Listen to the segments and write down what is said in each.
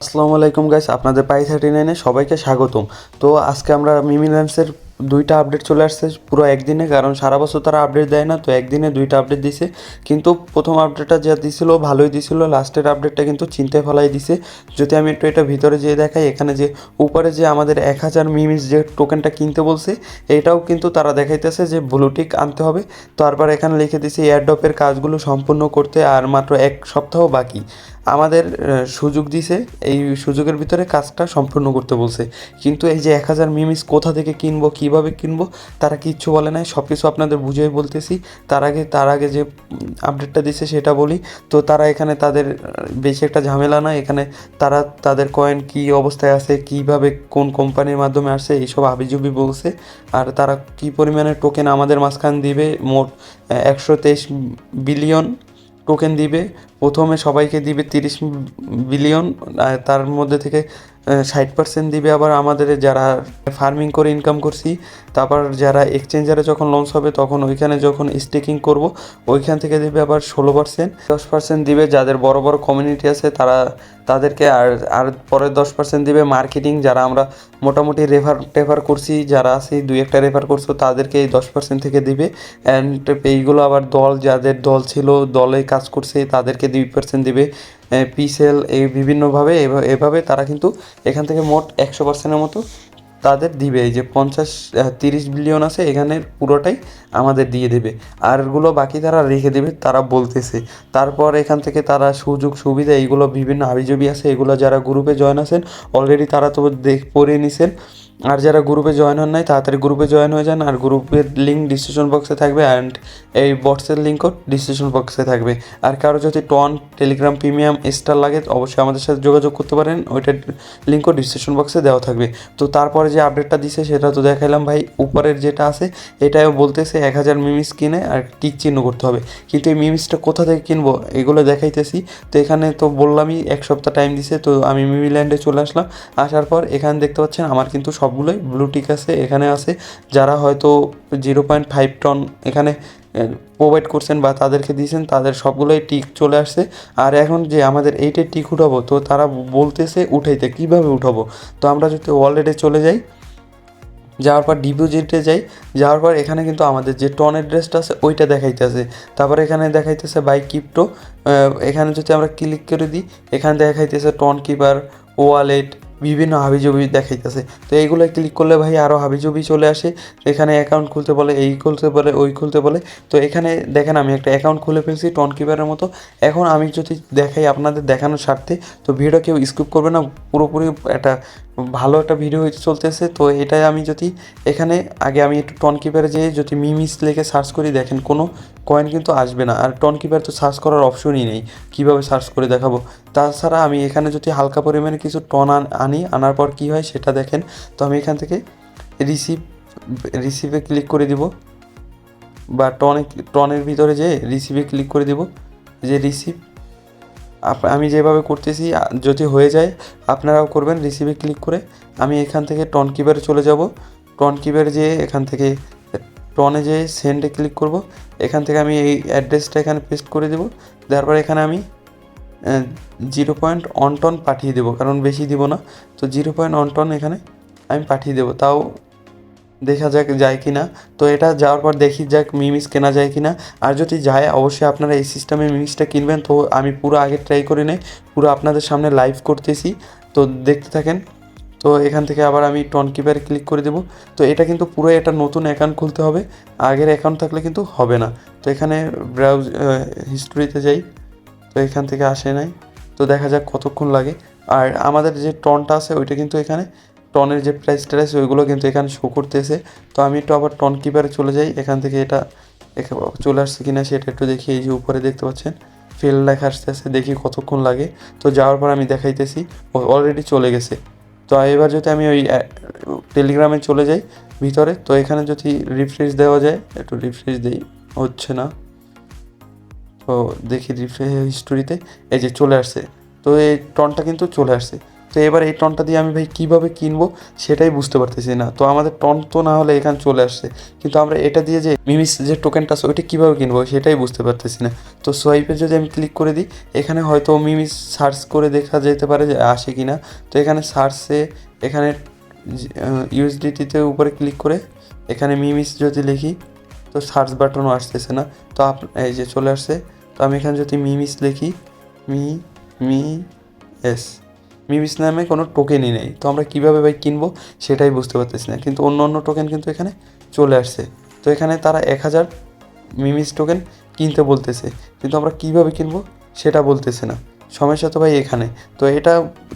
আসসালামু আলাইকুম গাইস, আপনাদের পাই 39-এ সবাইকে স্বাগতম। তো আজকে আমরা মিমিল্যান্ডসের দুইটা আপডেট চলে আসছে পুরো একদিনে, কারণ সারা বছর তারা আপডেট দেয় না, তো একদিনে দুইটা আপডেট দিছে। কিন্তু প্রথম আপডেটটা যা দিছিল ভালোই দিছিল, লাস্টের আপডেটটা কিন্তু চিন্তায় ফেলাই দিছে। যদি আমি একটু এটা ভিতরে যেয়ে দেখাই, এখানে যে উপরে যে আমাদের 1000 মিমিস যে টোকেনটা কিনতে বলছে, এটাও কিন্তু তারা দেখাইতেছে যে ব্লুটিক আনতে হবে। তারপর এখানে লিখে দিছে এয়ারড্রপের কাজগুলো সম্পূর্ণ করতে আর মাত্র এক সপ্তাহ বাকি। আমাদের সুযোগ দিছে, এই সুযোগের ভিতরে কাজটা সম্পূর্ণ করতে বলছে। কিন্তু এই যে 1000 মিমিস কোথা থেকে কিনবো, কিভাবে কিনবো, তারা কিচ্ছু বলে নাই। সব কিছু আপনাদের বুঝিয়ে বলতেছি। তার আগে যে আপডেটটা দিছে সেটা বলি। তো তারা এখানে তাদের বেশি একটা ঝামেলা না, এখানে তারা তাদের কয়েন কী অবস্থায় আছে, কিভাবে কোন কোম্পানির মাধ্যমে আসছে এইসব হাবিজুবি বলছে। আর তারা কী পরিমাণে টোকেন আমাদের মাঝখান দিবে, মোট 123 বিলিয়ন টোকেন দিবে। প্রথমে সবাইকে দিবে 30 বিলিয়ন, তার মধ্যে থেকে 60% দিবে আবার আমাদের যারা ফার্মিং করে ইনকাম করছি। তারপর যারা এক্সচেঞ্জারে যখন লঞ্চ হবে তখন ওইখানে যখন স্টেকিং করব ওইখান থেকে দেবে আবার 16%। 10% দিবে যাদের বড় বড় কমিউনিটি আছে তাদেরকে, আর পরের 10% দিবে মার্কেটিং, যারা আমরা মোটামুটি রেফার করছি, যারা আছে 2-1টা রেফার করছো তাদেরকে এই 10% থেকে দিবে। অ্যান্ড এইগুলো আবার যাদের দল ছিল, দলে কাজ করছে তাদেরকে 2% দিবে। পিসেল এই বিভিন্নভাবে এভাবে তারা কিন্তু এখান থেকে মোট 100%-এর মতো তাদের দিবে। এই যে 30 বিলিয়ন আছে এখানে পুরোটাই আমাদের দিয়ে দেবে, আরগুলো বাকি তারা রেখে দেবে তারা বলতেছে। তারপর এখান থেকে তারা সুযোগ সুবিধা এইগুলো বিভিন্ন হাবিজাবি আছে, এগুলো যারা গ্রুপে জয়েন আছেন অলরেডি তারা তো পড়ে নিছেন। আর যারা গ্রুপে জয়েন হন নাই তাড়াতাড়ি গ্রুপে জয়েন হয়ে যান, আর গ্রুপের লিঙ্ক ডিসক্রিপশন বক্সে থাকবে, অ্যান্ড এই বটসের লিঙ্কও ডিসক্রিপশন বক্সে থাকবে। আর কারো যদি টেলিগ্রাম প্রিমিয়াম স্টার লাগে অবশ্যই আমাদের সাথে যোগাযোগ করতে পারেন, ওইটার লিঙ্কও ডিসক্রিপশন বক্সে দেওয়া থাকবে। তো তারপরে যে আপডেটটা দিছে সেটা তো দেখাইলাম ভাই। উপরের যেটা আছে এটাও বলতেছে 1000 মিমিস কিনে আর টিক চিহ্ন করতে হবে, কিন্তু এই মিমিসটা কোথা থেকে কিনবো এগুলো দেখাইতেছি। তো এখানে তো বললামই 1 সপ্তাহ টাইম দিছে, তো আমি মিমিল্যান্ডে চলে আসলাম। আসার পর এখানে দেখতে পাচ্ছেন আমার কিন্তু সবগুলোই ব্লুটিক আছে, এখানে আছে যারা হয়তো 0.5 টন এখানে প্রোভাইড করছেন বা তাদেরকে দিয়েছেন তাদের সবগুলোই টিক চলে আসছে। আর এখন যে আমাদের এইটাই টিক উঠাবো, তো তারা বলতেছে উঠাইতে কীভাবে উঠাবো। তো আমরা যদি ওয়ালেটে চলে যাই, যাওয়ার পর ডিপোজিটে যাই, যাওয়ার পর এখানে কিন্তু আমাদের যে টন অ্যাড্রেসটা আছে ওইটা দেখাইতেছে। তারপরে এখানে দেখাইতেছে বাই ক্রিপ্টো, এখানে যদি আমরা ক্লিক করে দিই এখানে দেখাইতেছে টন কিপার, ওয়ালেট, বিভিন্ন হাবিজাবি দেখাইতেছে। তো এইগুলো ক্লিক করলে ভাই আরও হাবিজাবি চলে আসে। এখানে অ্যাকাউন্ট খুলতে বলে, এই খুলতে বলে, ওই খুলতে বলে। তো এখানে দেখেন আমি একটা অ্যাকাউন্ট খুলে ফেলছি টন কিপারের মতো। এখন আমি যদি দেখাই আপনাদের দেখানোর স্বার্থে, তো ভিডিও কেউ স্কিপ করবে না, পুরোপুরি একটা ভালো একটা ভিডিও চলতেছে। তো এটাই আমি যদি এখানে আগে আমি একটু টন কিপারে যেয়ে যদি মিমিস লিখে সার্চ করি, দেখেন কোনো কয়েন কিন্তু আসবে না। আর টন কিপার তো সার্চ করার অপশনই নেই, কীভাবে সার্চ করে দেখাবো। তাছাড়া আমি এখানে যদি হালকা পরিমাণে কিছু টন আনার পর কী হয় সেটা দেখেন। তো আমি এখান থেকে রিসিভে ক্লিক করে দিব, বা টনের ভিতরে যেয়ে রিসিভে ক্লিক করে দিব। যে রিসিভ আমি যেভাবে করতেছি যদি হয়ে যায় আপনারাও করবেন। রিসিভে ক্লিক করে আমি এখান থেকে টন কিপারে চলে যাব। টন কিপারে যেয়ে এখান থেকে টনে যেয়ে সেন্ডে ক্লিক করব। এখান থেকে আমি এই অ্যাড্রেসটা এখানে পেস্ট করে দেবো। দেওয়ার পরে এখানে আমি 0.1 টন পাঠিয়ে দেবো, কারণ বেশি দিব না। তো 0.1 টন এখানে আমি পাঠিয়ে দেবো, তাও দেখা যাক যায় কি না। তো এটা যাওয়ার পর দেখি যাক মিমিস কেনা যায় কি না। আর যদি যায় অবশ্যই আপনারা এই সিস্টেমে মিমিসটা কিনবেন। তো আমি পুরো আগে ট্রাই করে নেই, পুরো আপনাদের সামনে লাইভ করতেছি, তো দেখতে থাকেন। তো এখান থেকে আবার আমি টন কিপারে ক্লিক করে দেবো। তো এটা কিন্তু পুরো একটা নতুন অ্যাকাউন্ট খুলতে হবে, আগের অ্যাকাউন্ট থাকলে কিন্তু হবে না। তো এখানে ব্রাউজ হিস্টোরিতে যাই, তো এখান থেকে আসে নাই। তো দেখা যাক কতক্ষণ লাগে। আর আমাদের যে টনটা আছে ওইটা কিন্তু এখানে টনের যে প্রাইস ট্রাইস ওইগুলো কিন্তু এখানে শো করতেছে। তো আমি একটু আবার টন কিপারে চলে যাই, এখান থেকে এটা চলে আসছে কিনা সেটা একটু দেখি। এই যে উপরে দেখতে পাচ্ছেন ফেল লেখা আসতেছে, দেখি কতক্ষণ লাগে। তো যাওয়ার পর আমি দেখাইতেছি অলরেডি চলে গেছে। তো এবার যদি আমি ওই টেলিগ্রামে চলে যাই ভিতরে, তো এখানে যদি রিফ্রেশ দেওয়া যায়, একটু রিফ্রেশ দিই, হচ্ছে না। তো দেখি রিফ্রেশ হিস্টোরিতে এই যে চলে আসছে। তো এই টনটা কিন্তু চলে আসছে। তো এবার এই টনটা দিয়ে আমি ভাই কীভাবে কিনবো সেটাই বুঝতে পারতেছি না। তো আমাদের টন তো না হলে এখানে চলে আসছে, কিন্তু আমরা এটা দিয়ে যে মিমিস যে টোকেনটা আছে ওইটা কীভাবে কিনবো সেটাই বুঝতে পারতেছি না। তো সোয়াইপে যদি আমি ক্লিক করে দিই, এখানে হয়তো মিমিস সার্চ করে দেখা যেতে পারে যে আসে কি না। তো এখানে সার্চে এখানে ইউএসডিটিতে উপরে ক্লিক করে এখানে মিমিস যদি লিখি, তো সার্চ বাটনও আসতেছে না। তো এই যে চলে আসছে। তো আমি এখানে যদি মিমিস লিখি, মি মি এস মিমিস নামে কোনো টোকেনই নেই। তো আমরা কীভাবে ভাই কিনবো সেটাই বুঝতে পারতেছি না, কিন্তু অন্য অন্য টোকেন কিন্তু এখানে চলে আসছে। তো এখানে তারা 1000 মিমিস টোকেন কিনতে বলতেছে, কিন্তু আমরা কীভাবে কিনবো সেটা বলতেছে না। সমস্যা তো ভাই এখানে। তো এটা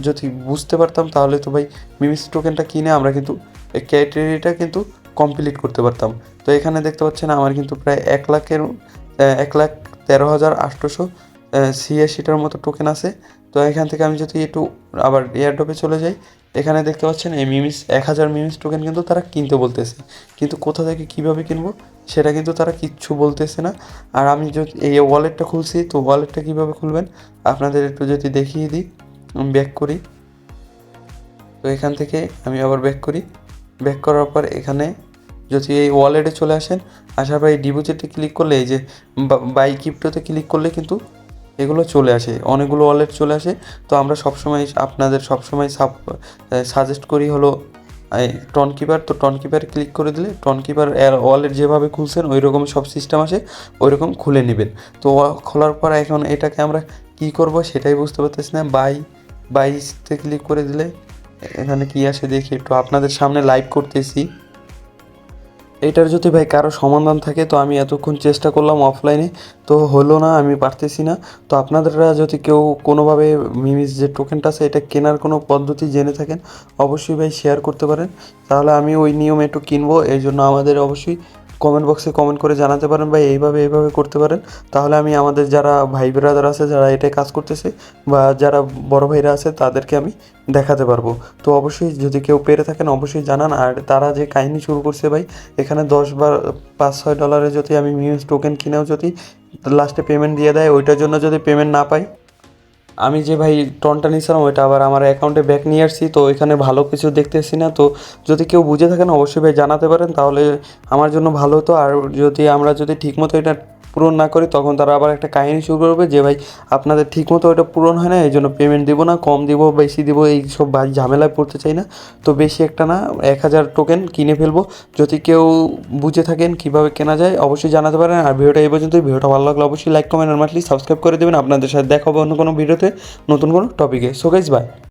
যদি বুঝতে পারতাম তাহলে তো ভাই মিমিস টোকেনটা কিনে আমরা কিন্তু এই ক্রাইটেরিয়াটা কিন্তু কমপ্লিট করতে পারতাম। তো এখানে দেখতে পাচ্ছেন আমার কিন্তু প্রায় 1,13,886 মতো টোকেন আছে। তো এখান থেকে আমি যদি একটু আবার এয়ারড্রপে চলে যাই, এখানে দেখতে পাচ্ছেন এই মিমিস 1000 মিমিস টোকেন কিন্তু তারা কিনতে বলতেছে, কিন্তু কোথা থেকে কীভাবে কিনবো সেটা কিন্তু তারা কিচ্ছু বলতেছে না। আর আমি যদি এই ওয়ালেটটা খুলছি, তো ওয়ালেটটা কীভাবে খুলবেন আপনাদের একটু যদি দেখিয়ে দিই। আমি ব্যাক করি। তো এখান থেকে আমি আবার ব্যাক করি। ব্যাক করার পর এখানে যদি এই ওয়ালেটে চলে আসেন, আসার পর এই ডিপোজিটে ক্লিক করলে এই যে বাই ক্রিপ্টোতে ক্লিক করলে কিন্তু এগুলো চলে আসে, অনেকগুলো ওয়ালেট চলে আসে। তো আমরা সবসময় আপনাদের সবসময় সাজেস্ট করি হলো এই টনকিপার। তো টনকিপারে ক্লিক করে দিলে টনকিপার ওয়ালেট যেভাবে খুলছেন ওই রকম সব সিস্টেম আসে, ওই রকম খুলে নেবেন। তো খোলার পর এখন এটাকে আমরা কি করব সেটাই বুঝতে পারতেছি না। বাইসতে ক্লিক করে দিলে এখানে কি আসে দেখি, একটু আপনাদের সামনে লাইভ করতেছি। এটার যদি ভাই কারো সমাধান থাকে তো আমি এতক্ষণ চেষ্টা করলাম অফলাইনে, তো হলো না, আমি পারতেছি না। তো আপনারা যদি কেউ কোনোভাবে মিমিস যে টোকেনটা আছে এটা কেনার কোনো পদ্ধতি জেনে থাকেন অবশ্যই ভাই শেয়ার করতে পারেন, তাহলে আমি ওই নিয়মে একটু কিনবো। এই জন্য আমাদের অবশ্যই কমেন্ট বক্সে কমেন্ট করে জানাতে পারেন ভাই এইভাবে করতে পারেন। তাহলে আমি আমাদের যারা ভাই ব্রাদার আছে যারা এটাই কাজ করতেছে বা যারা বড় ভাইরা আছে তাদেরকে আমি দেখাতে পারবো। তো অবশ্যই যদি কেউ পেরে থাকেন অবশ্যই জানান। আর তারা যে কাহিনী শুরু করছে ভাই, এখানে 10 বা $5-6 যদি আমি মিউজ টোকেন কিনেও যদি লাস্টে পেমেন্ট দিয়ে দেয়, ওইটার জন্য যদি পেমেন্ট না পাই, আমি যে ভাই টনটা নিয়েছিলাম ওইটা আবার আমার অ্যাকাউন্টে ব্যাক নিয়ে আসছি। তো এখানে ভালো কিছু দেখতেছি না। তো যদি কেউ বুঝে থাকেন অবশ্যই ভাই জানাতে পারেন, তাহলে আমার জন্য ভালো হতো। আর আমরা যদি ঠিকমতো এটা পূরণ না করি তখন তারা আবার একটা কাহিনী শুরু করবে যে ভাই আপনাদের ঠিকমতো ওটা পূরণ হয় না, এই জন্য পেমেন্ট দেবো না, কম দিব বেশি দিব, এই সব ভাই ঝামেলায় পড়তে চাই না। তো বেশি একটা না, 1000 টোকেন কিনে ফেলবো। যদি কেউ বুঝে থাকেন কীভাবে কেনা যায় অবশ্যই জানাতে পারেন। আর ভিডিওটা এই পর্যন্তই। ভিডিওটা ভালো লাগলে অবশ্যই লাইক কমেন্ট আর মাস্টলি সাবস্ক্রাইব করে দেবেন। আপনাদের সাথে দেখা হবে অন্য কোনো ভিডিওতে নতুন কোনো টপিকে। So guys bye.